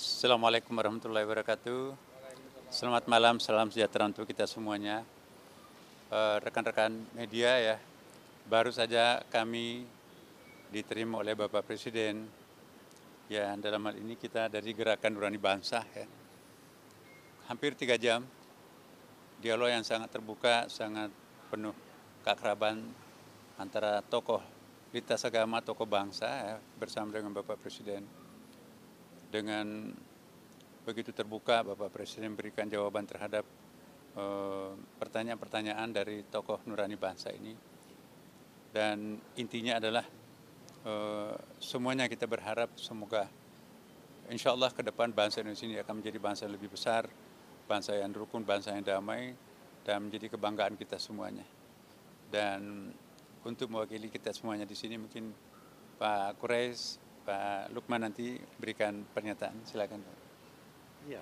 Assalamualaikum warahmatullahi wabarakatuh. Selamat malam, salam sejahtera untuk kita semuanya. Rekan-rekan media ya, baru saja kami diterima oleh Bapak Presiden. Ya, dalam hal ini kita dari Gerakan Nurani Bangsa ya. Hampir 3 jam, dialog yang sangat terbuka, sangat penuh keakraban antara tokoh lintas agama, tokoh bangsa ya, bersama dengan Bapak Presiden. Dengan begitu terbuka, Bapak Presiden berikan jawaban terhadap pertanyaan-pertanyaan dari tokoh nurani bangsa ini. Dan intinya adalah semuanya kita berharap semoga insya Allah ke depan bangsa Indonesia ini akan menjadi bangsa yang lebih besar, bangsa yang rukun, bangsa yang damai, dan menjadi kebanggaan kita semuanya. Dan untuk mewakili kita semuanya di sini mungkin Pak Quraisy, Pak Lukman nanti berikan pernyataan, silakan. Ya,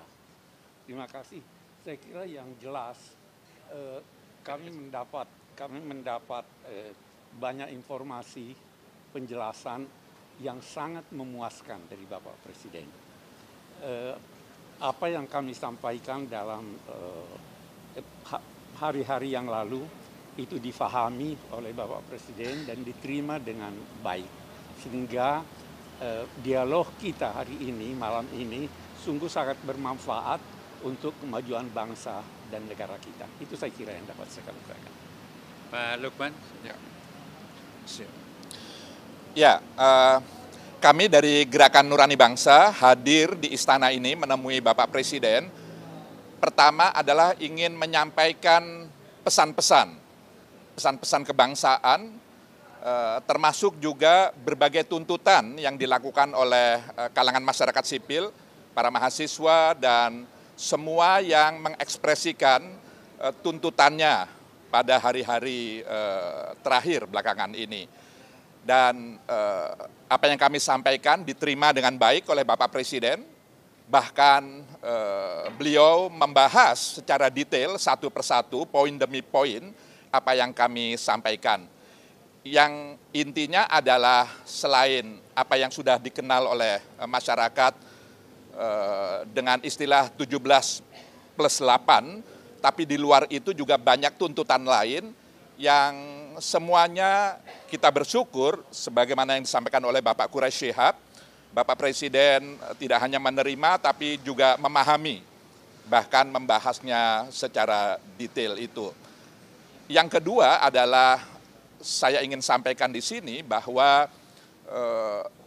terima kasih. Saya kira yang jelas kami mendapat banyak informasi, penjelasan yang sangat memuaskan dari Bapak Presiden. Apa yang kami sampaikan dalam hari-hari yang lalu itu difahami oleh Bapak Presiden dan diterima dengan baik, sehingga dialog kita hari ini, malam ini, sungguh sangat bermanfaat untuk kemajuan bangsa dan negara kita. Itu saya kira yang dapat saya katakan. Pak Lukman. Ya, kami dari Gerakan Nurani Bangsa hadir di istana ini menemui Bapak Presiden. Pertama adalah ingin menyampaikan pesan-pesan kebangsaan, termasuk juga berbagai tuntutan yang dilakukan oleh kalangan masyarakat sipil, para mahasiswa, dan semua yang mengekspresikan tuntutannya pada hari-hari terakhir belakangan ini. Dan apa yang kami sampaikan diterima dengan baik oleh Bapak Presiden, bahkan beliau membahas secara detail satu persatu, poin demi poin, apa yang kami sampaikan. Yang intinya adalah selain apa yang sudah dikenal oleh masyarakat dengan istilah 17+8, tapi di luar itu juga banyak tuntutan lain yang semuanya kita bersyukur sebagaimana yang disampaikan oleh Bapak Quraisy Shihab, Bapak Presiden tidak hanya menerima tapi juga memahami, bahkan membahasnya secara detail itu. Yang kedua adalah saya ingin sampaikan di sini bahwa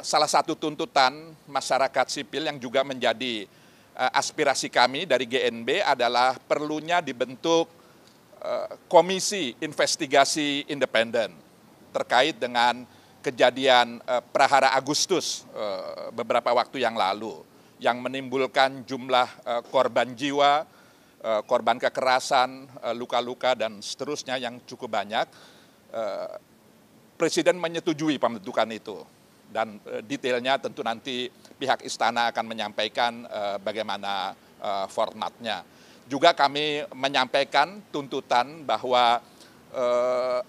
salah satu tuntutan masyarakat sipil yang juga menjadi aspirasi kami dari GNB adalah perlunya dibentuk komisi investigasi independen terkait dengan kejadian Prahara Agustus beberapa waktu yang lalu yang menimbulkan jumlah korban jiwa, korban kekerasan, luka-luka, dan seterusnya yang cukup banyak. Presiden menyetujui pembentukan itu dan detailnya tentu nanti pihak istana akan menyampaikan bagaimana formatnya. Juga kami menyampaikan tuntutan bahwa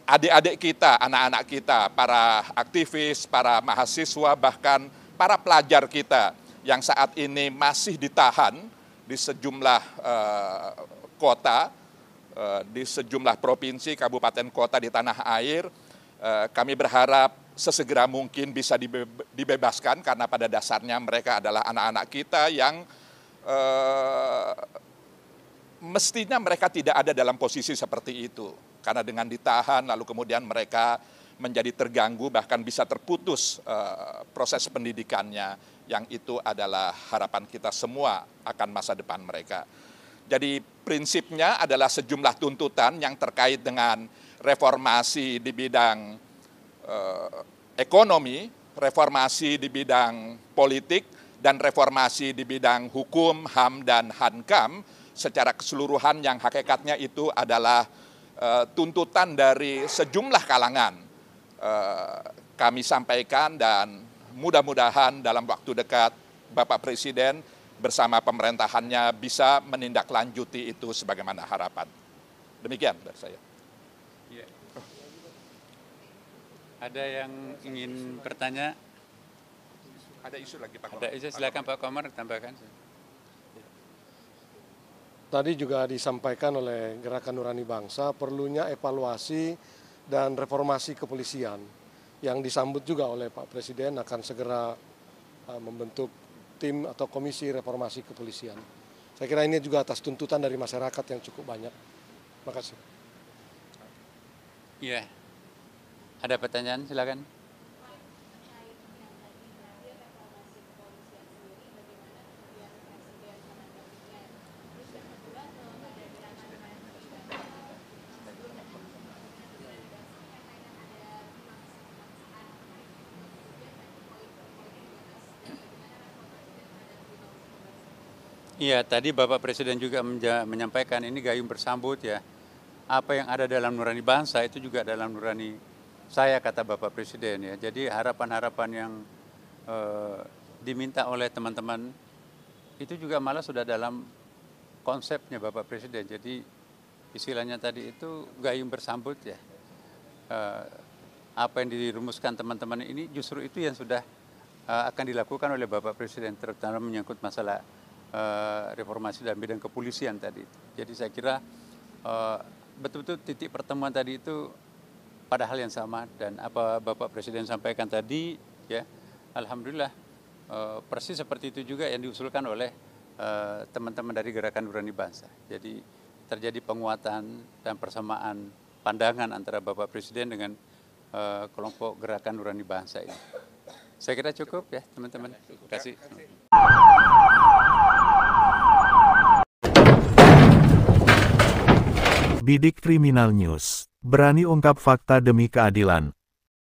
adik-adik kita, anak-anak kita, para aktivis, para mahasiswa, bahkan para pelajar kita yang saat ini masih ditahan di sejumlah kota, di sejumlah provinsi, kabupaten, kota di tanah air, kami berharap sesegera mungkin bisa dibebaskan karena pada dasarnya mereka adalah anak-anak kita yang mestinya mereka tidak ada dalam posisi seperti itu. Karena dengan ditahan lalu kemudian mereka menjadi terganggu bahkan bisa terputus proses pendidikannya, yang itu adalah harapan kita semua akan masa depan mereka. Jadi prinsipnya adalah sejumlah tuntutan yang terkait dengan reformasi di bidang ekonomi, reformasi di bidang politik, dan reformasi di bidang hukum, HAM, dan Hankam secara keseluruhan yang hakikatnya itu adalah tuntutan dari sejumlah kalangan. Kami sampaikan dan mudah-mudahan dalam waktu dekat Bapak Presiden bersama pemerintahannya bisa menindaklanjuti itu sebagaimana harapan. Demikian dari saya. Ya. Ada yang ingin bertanya? Ada isu lagi Pak Ada isu, silakan Pak Komar tambahkan. Tadi juga disampaikan oleh Gerakan Nurani Bangsa perlunya evaluasi dan reformasi kepolisian yang disambut juga oleh Pak Presiden akan segera membentuk tim atau komisi reformasi kepolisian. Saya kira ini juga atas tuntutan dari masyarakat yang cukup banyak. Terima kasih. Iya. Ada pertanyaan, silakan. Iya, tadi Bapak Presiden juga menyampaikan ini gayung bersambut ya. Apa yang ada dalam nurani bangsa itu juga dalam nurani saya, kata Bapak Presiden ya. Jadi harapan-harapan yang diminta oleh teman-teman itu juga malah sudah dalam konsepnya Bapak Presiden. Jadi istilahnya tadi itu gayung bersambut ya. Apa yang dirumuskan teman-teman ini justru itu yang sudah akan dilakukan oleh Bapak Presiden, terutama menyangkut masalah reformasi dalam bidang kepolisian tadi. Jadi saya kira betul-betul titik pertemuan tadi itu pada hal yang sama, dan apa Bapak Presiden sampaikan tadi ya, alhamdulillah persis seperti itu juga yang diusulkan oleh teman-teman dari Gerakan Nurani Bangsa. Jadi terjadi penguatan dan persamaan pandangan antara Bapak Presiden dengan kelompok Gerakan Nurani Bangsa ini. Saya kira cukup ya teman-teman. Terima kasih. Bidik Kriminal News, berani ungkap fakta demi keadilan.